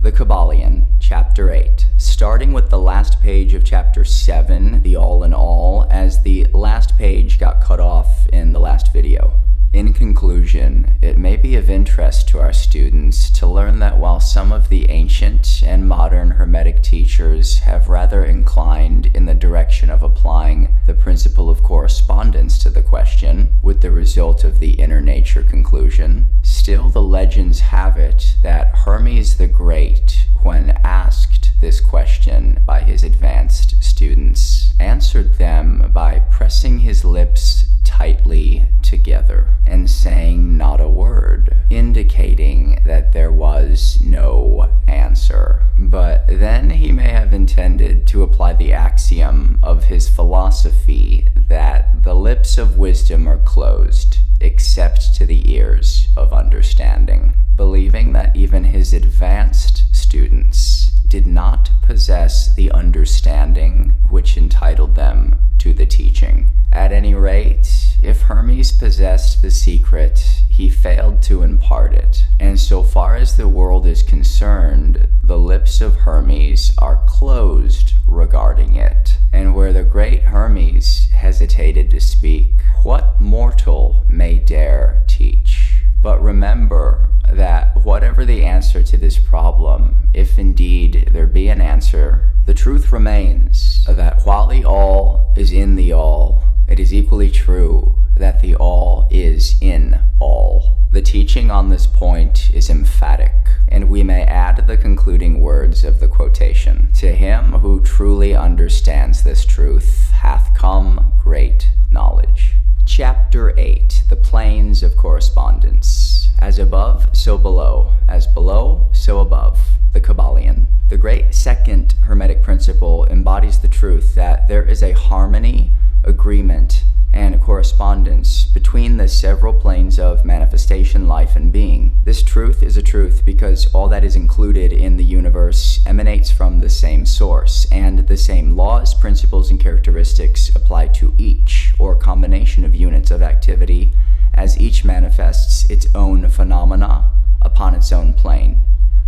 The Kybalion, Chapter 8, starting with the last page of Chapter 7, the all in all, as the last page got cut off in the last video. In conclusion, it may be of interest to our students to learn that while some of the ancient and modern Hermetic teachers have rather inclined in the direction of applying the principle of correspondence to the question, with the result of the inner nature conclusion, still the legends have it that Hermes the Great, when asked this question by his advanced students, answered them by pressing his lips tightly together and saying not a word, indicating that there was no answer. But then he may have intended to apply the axiom of his philosophy that the lips of wisdom are closed except to the ears of understanding, believing that even his advanced students did not possess the understanding which entitled them to the teaching. At any rate, if Hermes possessed the secret, he failed to impart it, and so far as the world is concerned, the lips of Hermes are closed regarding it. And where the great Hermes hesitated to speak, what mortal may dare teach? But remember that whatever the answer to this problem, if indeed there be an answer, the truth remains that while the all is in the all, it is equally true that the all is in all. The teaching on this point is emphatic, and we may add the concluding words of the quotation. To him who truly understands this truth hath come great knowledge. Chapter 8, the Planes of Correspondence. As above, so below. As below, so above. The Kybalion. The great second Hermetic principle embodies the truth that there is a harmony, agreement, and correspondence between the several planes of manifestation, life, and being. This truth is a truth because all that is included in the universe emanates from the same source, and the same laws, principles, and characteristics apply to each, or combination of units of activity, as each manifests its own phenomena upon its own plane.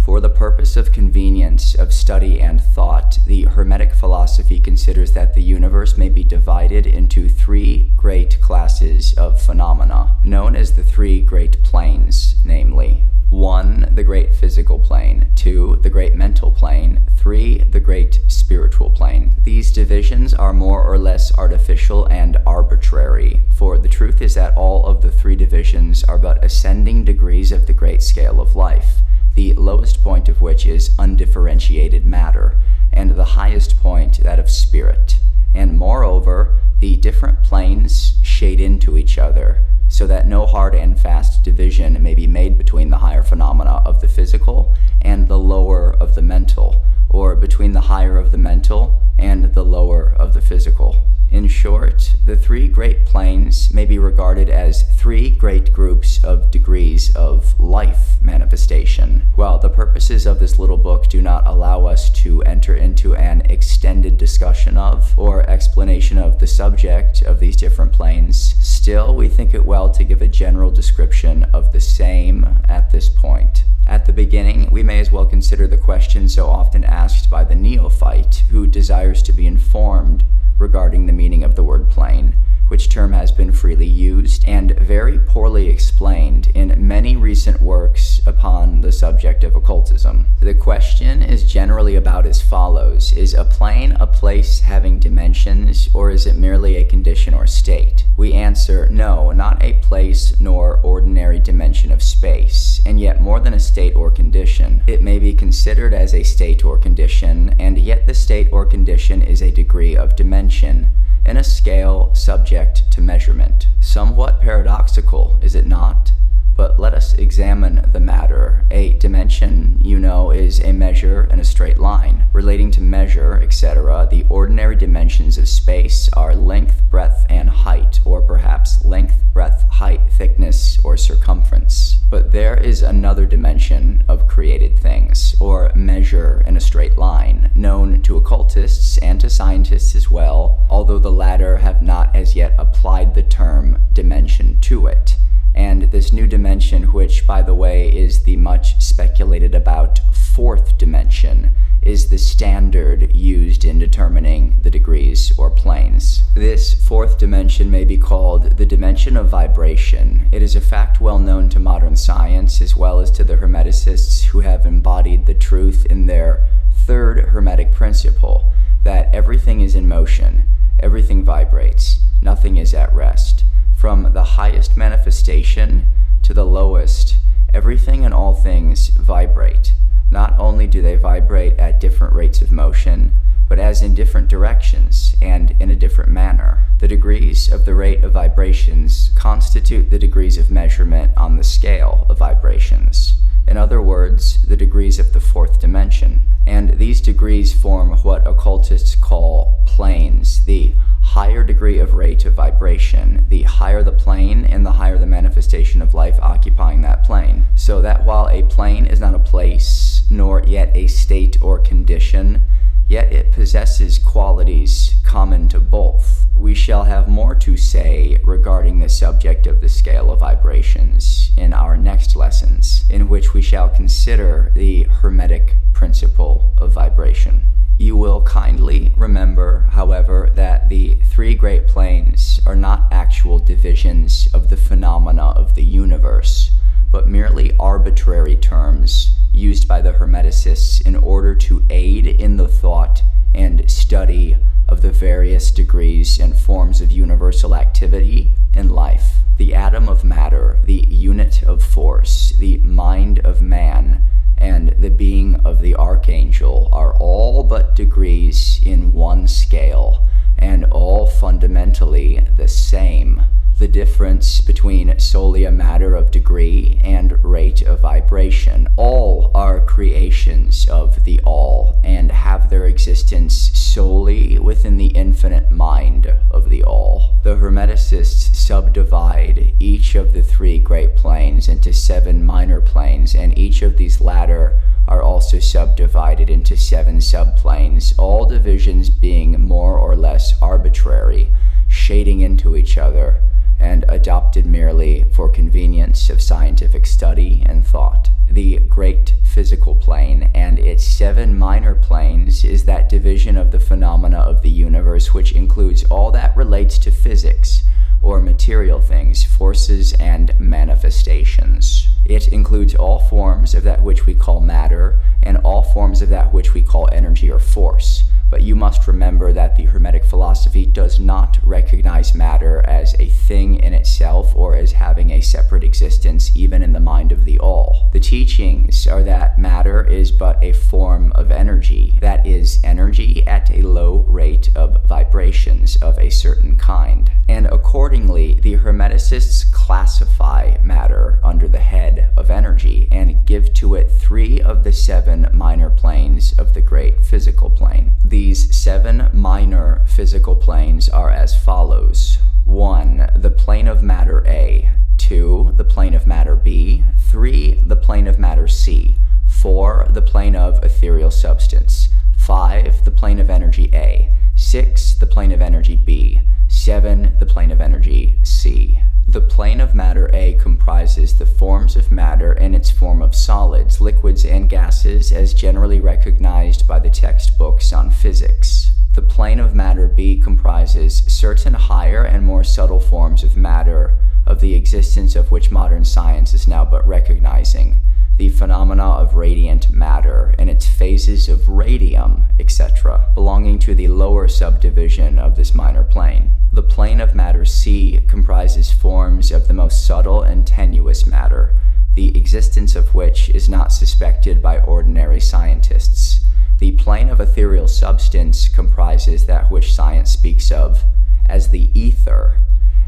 For the purpose of convenience of study and thought, the Hermetic philosophy considers that the universe may be divided into three great classes of phenomena, known as the three great planes, namely 1. The great physical plane, 2. The great mental plane, 3. The great spiritual plane. These divisions are more or less artificial and arbitrary, for the truth is that all of the three divisions are but ascending degrees of the great scale of life, the lowest point of which is undifferentiated matter, and the highest point that of spirit. And moreover, the different planes shade into each other, so that no hard and fast division may be made between the higher phenomena of the physical and the lower of the mental, or between the higher of the mental and the lower of the physical. In short, the three great planes may be regarded as three great groups of degrees of life manifestation. While the purposes of this little book do not allow us to enter into an extended discussion of or explanation of the subject of these different planes, still we think it well to give a general description of the same at this point. At the beginning, we may as well consider the question so often asked by the neophyte who desires to be informed regarding the meaning of the word plane, which term has been freely used and very poorly explained in many recent works upon the subject of occultism. The question is generally about as follows: is a plane a place having dimensions, or is it merely a condition or state? We answer, no, not a place nor ordinary dimension of space, and yet more than a state or condition. It may be considered as a state or condition, and yet the state or condition is a degree of dimension, in a scale subject to measurement. Somewhat paradoxical, is it not? But let us examine the matter. A dimension, you know, is a measure in a straight line. Relating to measure, etc., the ordinary dimensions of space are length, breadth, and height, or perhaps length, breadth, height, thickness, or circumference. But there is another dimension of created things, or measure in a straight line, known to occultists and to scientists as well, although the latter have not as yet applied the term dimension to it. And this new dimension, which, by the way, is the much speculated about fourth dimension, is the standard used in determining the degrees or planes. This fourth dimension may be called the dimension of vibration. It is a fact well known to modern science as well as to the Hermeticists who have embodied the truth in their third Hermetic principle, that everything is in motion, everything vibrates, nothing is at rest. From the highest manifestation to the lowest, everything and all things vibrate. Not only do they vibrate at different rates of motion, but as in different directions and in a different manner. The degrees of the rate of vibrations constitute the degrees of measurement on the scale of vibrations. In other words, the degrees of the fourth dimension. And these degrees form what occultists call planes. The higher degree of rate of vibration, the higher the plane and the higher the manifestation of life occupying that plane. So that while a plane is not a place, nor yet a state or condition, yet it possesses qualities common to both. We shall have more to say regarding the subject of the scale of vibrations in our next lessons, in which we shall consider the Hermetic principle of vibration. You will kindly remember, however, that the three great planes are not actual divisions of the phenomena of the universe, but merely arbitrary terms used by the Hermeticists in order to aid in the thought and study of the various degrees and forms of universal activity in life. The atom of matter, the unit of force, the mind of man, and the being of the archangel are all but degrees in one scale, and all fundamentally the same. The difference between solely a matter of degree and rate of vibration. All are creations of the all and have their existence solely within the infinite mind of the all. The Hermeticists subdivide each of the three great planes into 7 minor planes, and each of these latter are also subdivided into 7 subplanes, all divisions being more or less arbitrary, shading into each other, and adopted merely for convenience of scientific study and thought. The great physical plane and its 7 minor planes is that division of the phenomena of the universe which includes all that relates to physics, or material things, forces and manifestations. It includes all forms of that which we call matter and all forms of that which we call energy or force. But you must remember that the Hermetic philosophy does not recognize matter as a thing in itself or as having a separate existence even in the mind of the all. The teachings are that matter is but a form of energy, that is, energy at a low rate of vibrations of a certain kind. And accordingly, the Hermeticists classify matter under the head of energy and give to it 3 of the 7 minor planes of the great physical plane. These 7 minor physical planes are as follows. 1. The plane of matter A. 2. The plane of matter B. 3. The plane of matter C. 4. The plane of ethereal substance. 5. The plane of energy A. 6. The plane of energy B. 7. The plane of energy C. The plane of matter A comprises the forms of matter in its form of solids, liquids, and gases as generally recognized by the textbooks on physics. The plane of matter B comprises certain higher and more subtle forms of matter, of the existence of which modern science is now but recognizing, the phenomena of radiant matter and its phases of radium, etc., belonging to the lower subdivision of this minor plane. The plane of matter C comprises forms of the most subtle and tenuous matter, the existence of which is not suspected by ordinary scientists. The plane of ethereal substance comprises that which science speaks of as the ether,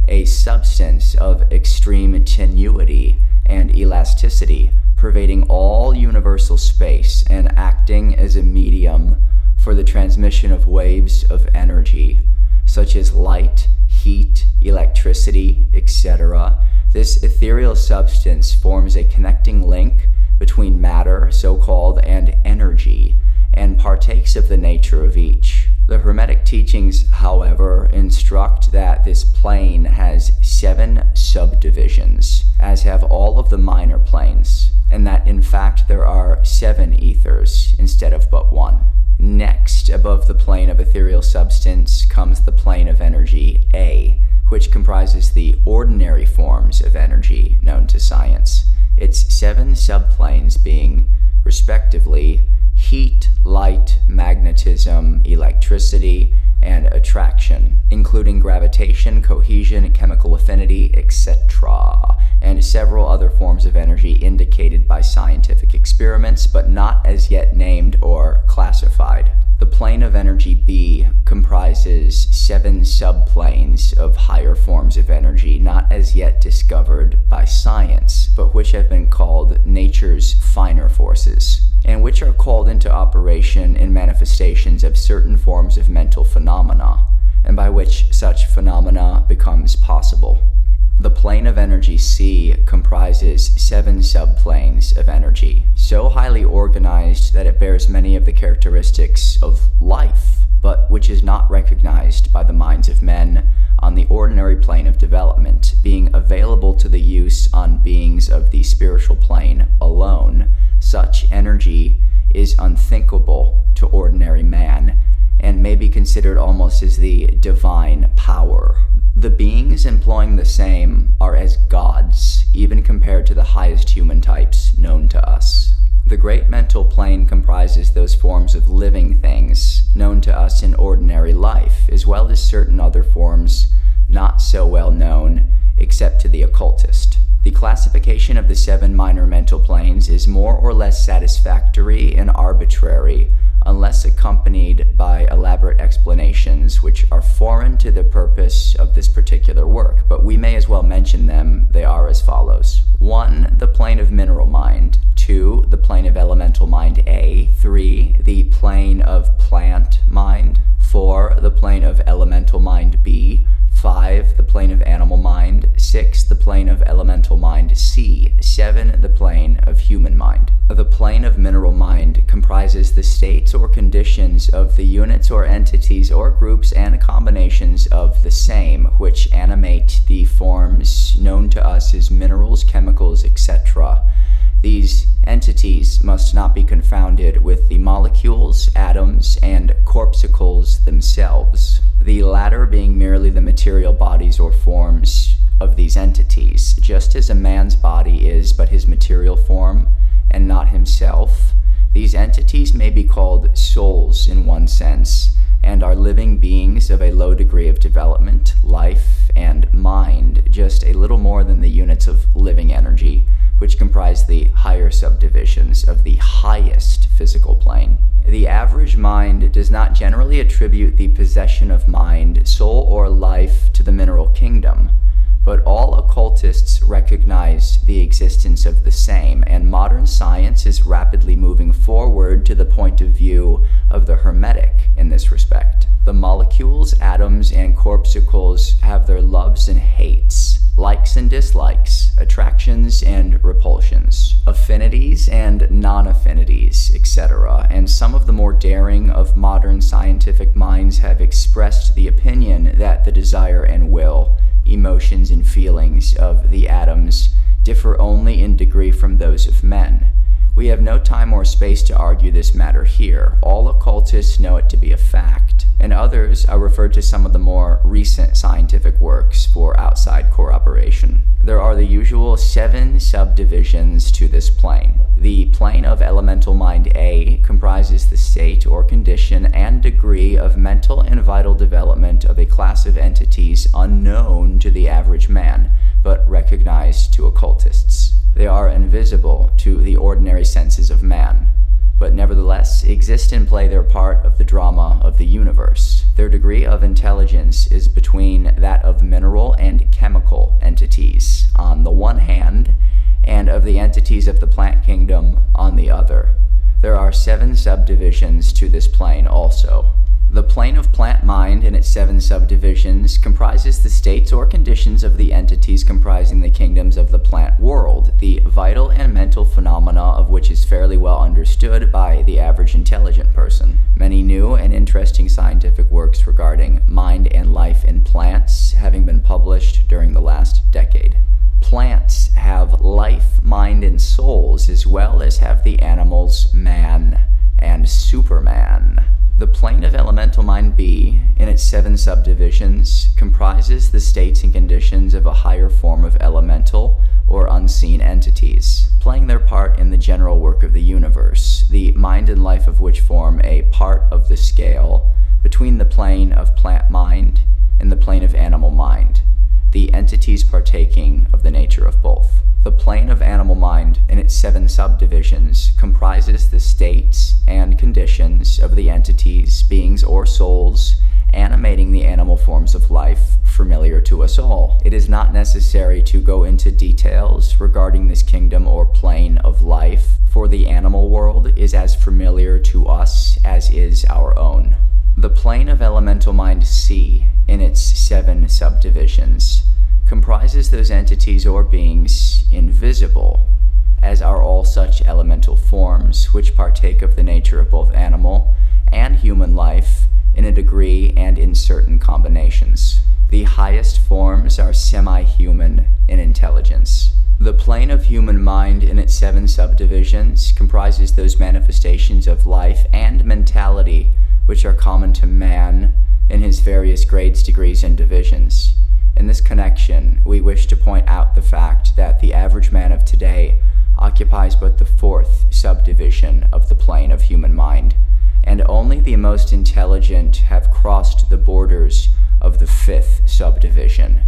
a substance of extreme tenuity and elasticity, pervading all universal space and acting as a medium for the transmission of waves of energy, such as light, heat, electricity, etc. This ethereal substance forms a connecting link between matter, so-called, and energy, and partakes of the nature of each. The Hermetic teachings, however, instruct that this plane has 7 subdivisions, as have all of the minor planes, and that in fact there are 7 ethers instead of but 1. Next, above the plane of ethereal substance, comes the plane of energy A, which comprises the ordinary forms of energy known to science, its 7 subplanes being, respectively, heat, light, magnetism, electricity, and attraction, including gravitation, cohesion, chemical affinity, etc., and several other forms of energy indicated by scientific experiments, but not as yet named or classified. The plane of energy B comprises 7 subplanes of higher forms of energy not as yet discovered by science, but which have been called nature's finer forces, and which are called into operation in manifestations of certain forms of mental phenomena, and by which such phenomena becomes possible. The plane of energy C comprises 7 subplanes of energy, so highly organized that it bears many of the characteristics of life, but which is not recognized by the minds of men on the ordinary plane of development, being available to the use on beings of the spiritual plane alone. Such energy is unthinkable to ordinary man, and may be considered almost as the divine power. The beings employing the same are as gods, even compared to the highest human types known to us. The great mental plane comprises those forms of living things known to us in ordinary life, as well as certain other forms not so well known except to the occultist. The classification of the 7 minor mental planes is more or less satisfactory and arbitrary, unless accompanied by elaborate explanations which are foreign to the purpose of this particular work, but we may as well mention them. They are as follows. 1. The plane of mineral mind. 2. The plane of elemental mind A. 3. The plane of plant mind. 4. The plane of elemental mind B. 5. The plane of animal mind. 6. The plane of elemental mind C. 7. The plane of human mind. The plane of mineral mind comprises the states or conditions of the units or entities or groups and combinations of the same, which animate the forms known to us as minerals, chemicals, etc. These entities must not be confounded with the molecules, atoms, and corpuscles themselves, the latter being merely the material bodies or forms of these entities. Just as a man's body is but his material form and not himself, these entities may be called souls in one sense, and are living beings of a low degree of development, life, and mind, just a little more than the units of living energy, which comprise the higher subdivisions of the highest physical plane. The average mind does not generally attribute the possession of mind, soul, or life to the mineral kingdom, but all occultists recognize the existence of the same, and modern science is rapidly moving forward to the point of view of the Hermetic in this respect. The molecules, atoms, and corpuscles have their loves and hates, likes and dislikes, attractions and repulsions, affinities and non-affinities, etc. And some of the more daring of modern scientific minds have expressed the opinion that the desire and will, emotions and feelings of the atoms differ only in degree from those of men. We have no time or space to argue this matter here. All occultists know it to be a fact, and others are referred to some of the more recent scientific works for outside corroboration. There are the usual 7 subdivisions to this plane. The plane of elemental mind A comprises the state or condition and degree of mental and vital development of a class of entities unknown to the average man, but recognized to occultists. They are invisible to the ordinary senses of man, but nevertheless exist and play their part of the drama of the universe. Their degree of intelligence is between that of mineral and chemical entities on the one hand, and of the entities of the plant kingdom on the other. There are 7 subdivisions to this plane also. The plane of plant mind and its 7 subdivisions comprises the states or conditions of the entities comprising the kingdoms of the plant world, the vital and mental phenomena of which is fairly well understood by the average intelligent person. Many new and interesting interesting scientific works regarding mind and life in plants having been published during the last decade. Plants have life, mind, and souls, as well as have the animals man and Superman. The plane of elemental mind B, in its 7 subdivisions, comprises the states and conditions of a higher form of elemental or unseen entities, playing their part in the general work of the universe, the mind and life of which form a part of the scale between the plane of plant mind and the plane of animal mind, the entities partaking of the nature of both. The plane of animal mind, in its 7 subdivisions, comprises the states and conditions of the entities, beings, or souls animating the animal forms of life familiar to us all. It is not necessary to go into details regarding this kingdom or plane of life, for the animal world is as familiar to us as is our own. The plane of elemental mind C, in its 7 subdivisions, comprises those entities or beings invisible, as are all such elemental forms which partake of the nature of both animal and human life in a degree and in certain combinations. The highest forms are semi-human in intelligence. The plane of human mind in its 7 subdivisions comprises those manifestations of life and mentality which are common to man in his various grades, degrees, and divisions. In this connection, we wish to point out the fact that the average man of today occupies but the 4th subdivision of the plane of human mind, and only the most intelligent have crossed the borders of the 5th subdivision.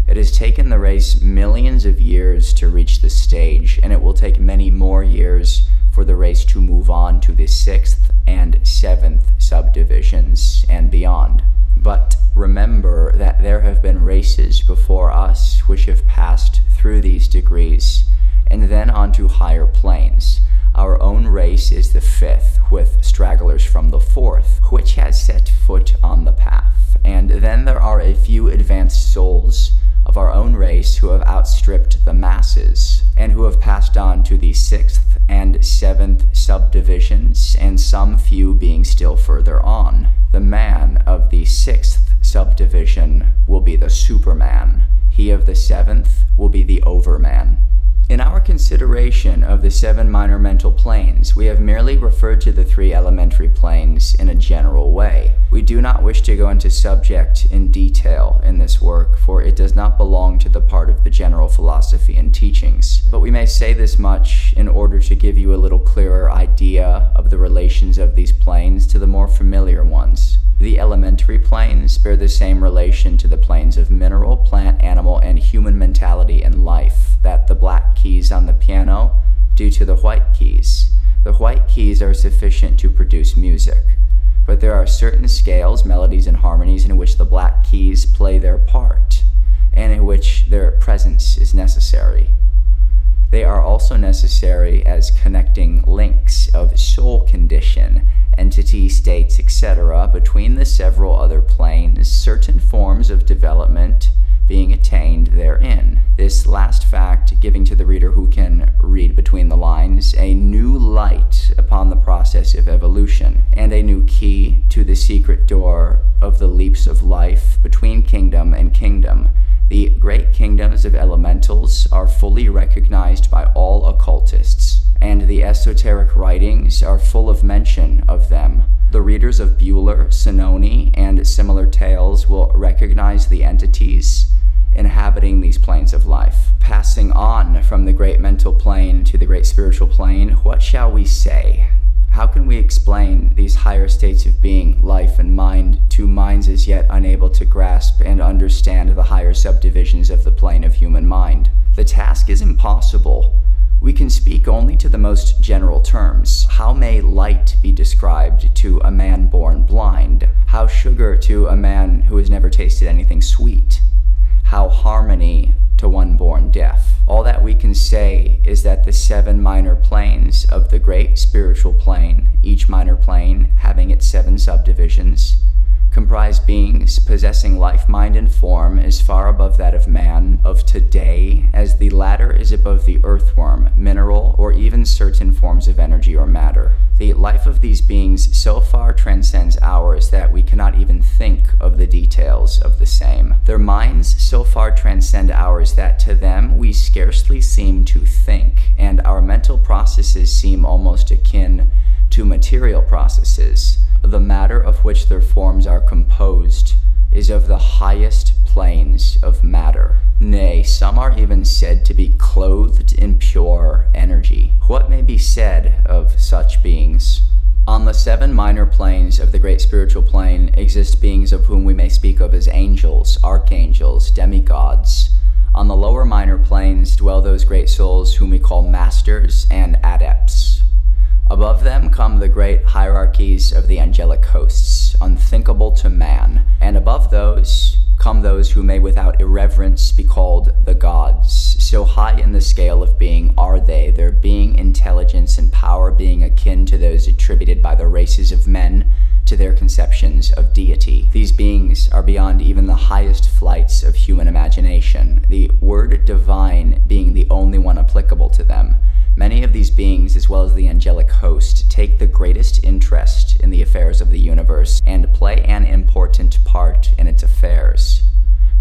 It has taken the race millions of years to reach this stage, and it will take many more years for the race to move on to the 6th and 7th subdivisions and beyond. But remember that there have been races before us which have passed through these degrees and then on to higher planes. Our own race is the 5th, with stragglers from the 4th, which has set foot on the path. And then there are a few advanced souls of our own race who have outstripped the masses and who have passed on to the 6th and 7th subdivisions, and some few being still further on. The man of the 6th subdivision will be the Superman. He of the 7th will be the Overman. In our consideration of the 7 minor mental planes, we have merely referred to the 3 elementary planes in a general way. We do not wish to go into subject in detail in this work, for it does not belong to the part of the general philosophy and teachings. But we may say this much in order to give you a little clearer idea of the relations of these planes to the more familiar ones. The elementary planes bear the same relation to the planes of mineral, plant, animal, and human mentality and life that the black keys on the piano do to the white keys. The white keys are sufficient to produce music, but there are certain scales, melodies, and harmonies in which the black keys play their part, and in which their presence is necessary. They are also necessary as connecting links of soul condition, entity, states, etc., between the several other planes, certain forms of development being attained therein. This last fact giving to the reader who can read between the lines a new light upon the process of evolution, and a new key to the secret door of the leaps of life between kingdom and kingdom. The great kingdoms of elementals are fully recognized by all occultists, and the esoteric writings are full of mention of them. The readers of Bueller, Sinoni, and similar tales will recognize the entities inhabiting these planes of life. Passing on from the great mental plane to the great spiritual plane, what shall we say? How can we explain these higher states of being, life, and mind to minds as yet unable to grasp and understand the higher subdivisions of the plane of human mind? The task is impossible. We can speak only to the most general terms. How may light be described to a man born blind? How sugar to a man who has never tasted anything sweet? How harmony to one born deaf? All that we can say is that the 7 minor planes of the great spiritual plane, each minor plane having its 7 subdivisions, comprise beings possessing life, mind, and form as far above that of man of today as the latter is above the earthworm, mineral, or even certain forms of energy or matter. The life of these beings so far transcends ours that we cannot even think of the details of the same. Their minds so far transcend ours that to them we scarcely seem to think, and our mental processes seem almost akin to material processes. The matter of which their forms are composed is of the highest planes of matter. Nay, some are even said to be clothed in pure energy. What may be said of such beings? On the 7 minor planes of the great spiritual plane exist beings of whom we may speak of as angels, archangels, demigods. On the lower minor planes dwell those great souls whom we call masters and adepts. Above them come the great hierarchies of the angelic hosts, unthinkable to man, and above those come those who may without irreverence be called the gods. So high in the scale of being are they, their being, intelligence, and power being akin to those attributed by the races of men to their conceptions of deity. These beings are beyond even the highest flights of human imagination, the word divine being the only one applicable to them. Many of these beings, as well as the angelic host, take the greatest interest in the affairs of the universe and play an important part in its affairs.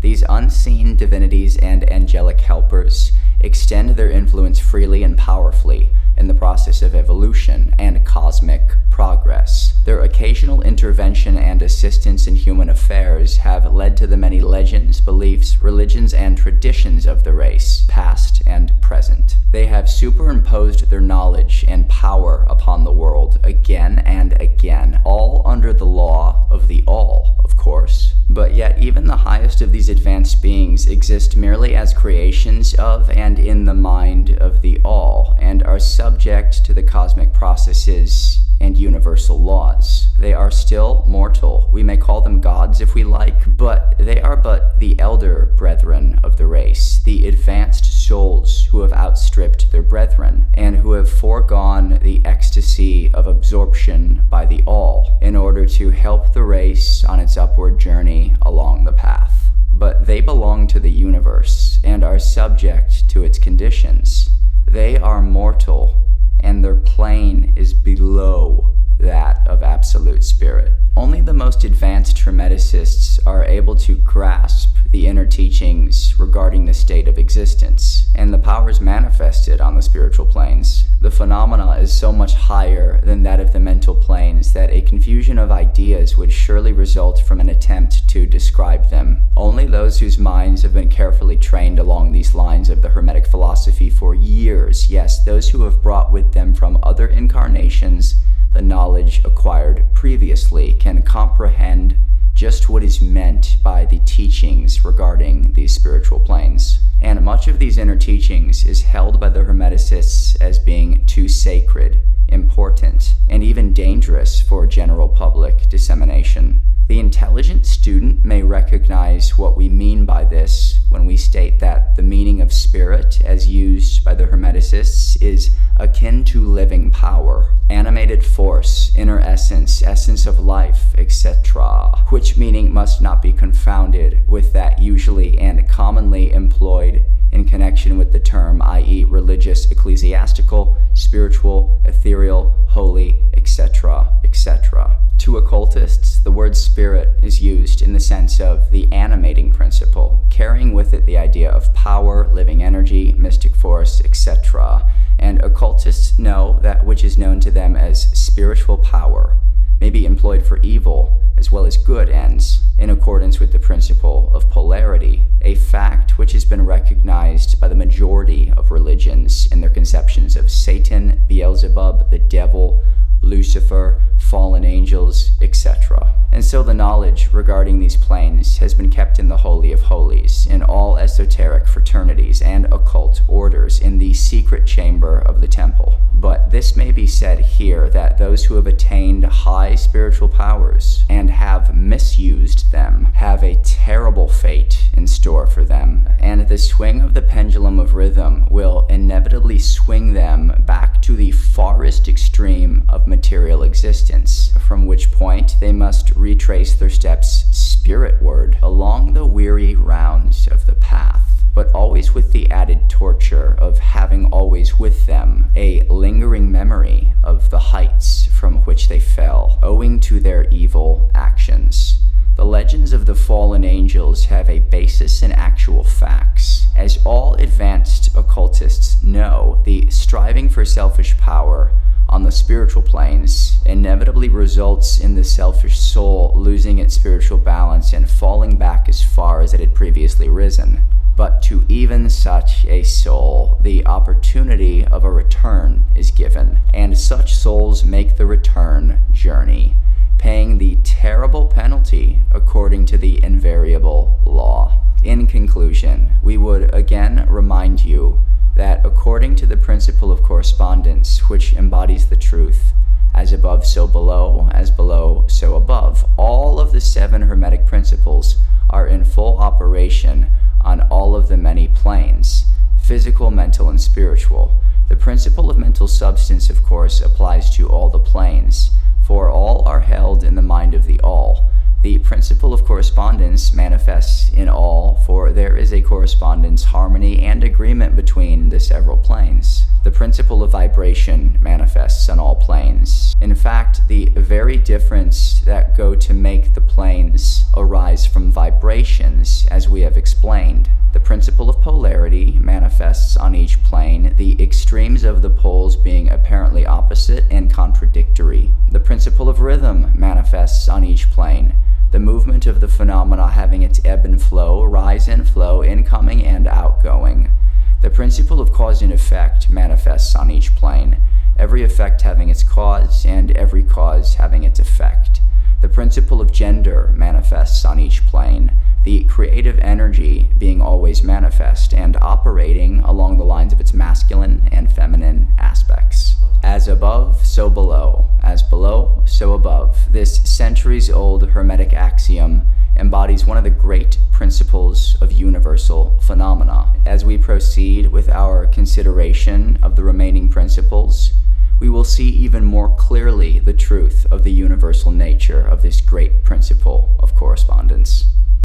These unseen divinities and angelic helpers extend their influence freely and powerfully in the process of evolution and cosmic progress. Their occasional intervention and assistance in human affairs have led to the many legends, beliefs, religions, and traditions of the race, past and present. They have superimposed their knowledge and power upon the world again and again, all under the law of the all, of course. But yet even the highest of these advanced beings exist merely as creations of and in the mind of the all, and are subject to the cosmic processes and universal laws. They are still mortal. We may call them gods if we like, but they are but the elder brethren of the race, the advanced souls who have outstripped their brethren, and who have foregone the ecstasy of absorption by the all in order to help the race on its upward journey along the path. But they belong to the universe and are subject to its conditions. They are mortal, and their plane is below that of absolute spirit. Only the most advanced Hermeticists are able to grasp the inner teachings regarding the state of existence and the powers manifested on the spiritual planes. The phenomena is so much higher than that of the mental planes that a confusion of ideas would surely result from an attempt to describe them. Only those whose minds have been carefully trained along these lines of the Hermetic philosophy for years, yes, those who have brought with them from other incarnations the knowledge acquired previously, can comprehend just what is meant by the teachings regarding these spiritual planes. And much of these inner teachings is held by the Hermeticists as being too sacred, important, and even dangerous for general public dissemination. The intelligent student may recognize what we mean by this when we state that the meaning of spirit, as used by the Hermeticists, is akin to living power, animated force, inner essence, essence of life, etc., which meaning must not be confounded with that usually and commonly employed in connection with the term, i.e. religious, ecclesiastical, spiritual, ethereal, holy, etc., etc. To occultists, the word spirit is used in the sense of the animating principle, carrying with it the idea of power, living energy, mystic force, etc. And occultists know that which is known to them as spiritual power may be employed for evil as well as good ends, in accordance with the principle of polarity, a fact which has been recognized by the majority of religions in their conceptions of Satan, Beelzebub, the devil, Lucifer, fallen angels, etc. And so the knowledge regarding these planes has been kept in the Holy of Holies, in all esoteric fraternities and occult orders, in the secret chamber of the temple. But this may be said here that those who have attained high spiritual powers and have misused them have a terrible fate in store for them, and the swing of the pendulum of rhythm will inevitably swing them back to the farthest extreme of material existence, from from which point they must retrace their steps spiritward along the weary rounds of the path, but always with the added torture of having always with them a lingering memory of the heights from which they fell, owing to their evil actions. The legends of the fallen angels have a basis in actual facts. As all advanced occultists know, the striving for selfish power on the spiritual planes inevitably results in the selfish soul losing its spiritual balance and falling back as far as it had previously risen. But to even such a soul, the opportunity of a return is given, and such souls make the return journey, paying the terrible penalty according to the invariable law. In conclusion, we would again remind you that according to the principle of correspondence, which embodies the truth, as above so below, as below so above, all of the 7 Hermetic principles are in full operation on all of the many planes, physical, mental, and spiritual. The principle of mental substance, of course, applies to all the planes, for all are held in the mind of the all. The principle of correspondence manifests in all, for there is a correspondence, harmony, and agreement between the several planes. The principle of vibration manifests on all planes. In fact, the very difference that go to make the planes arise from vibrations, as we have explained. The principle of polarity manifests on each plane, the extremes of the poles being apparently opposite and contradictory. The principle of rhythm manifests on each plane, the movement of the phenomena having its ebb and flow, rise and flow, incoming and outgoing. The principle of cause and effect manifests on each plane, every effect having its cause and every cause having its effect. The principle of gender manifests on each plane, the creative energy being always manifest and operating along the lines of its masculine and feminine aspects. As above, so below. As below, so above. This centuries-old Hermetic axiom embodies one of the great principles of universal phenomena. As we proceed with our consideration of the remaining principles, we will see even more clearly the truth of the universal nature of this great principle of correspondence.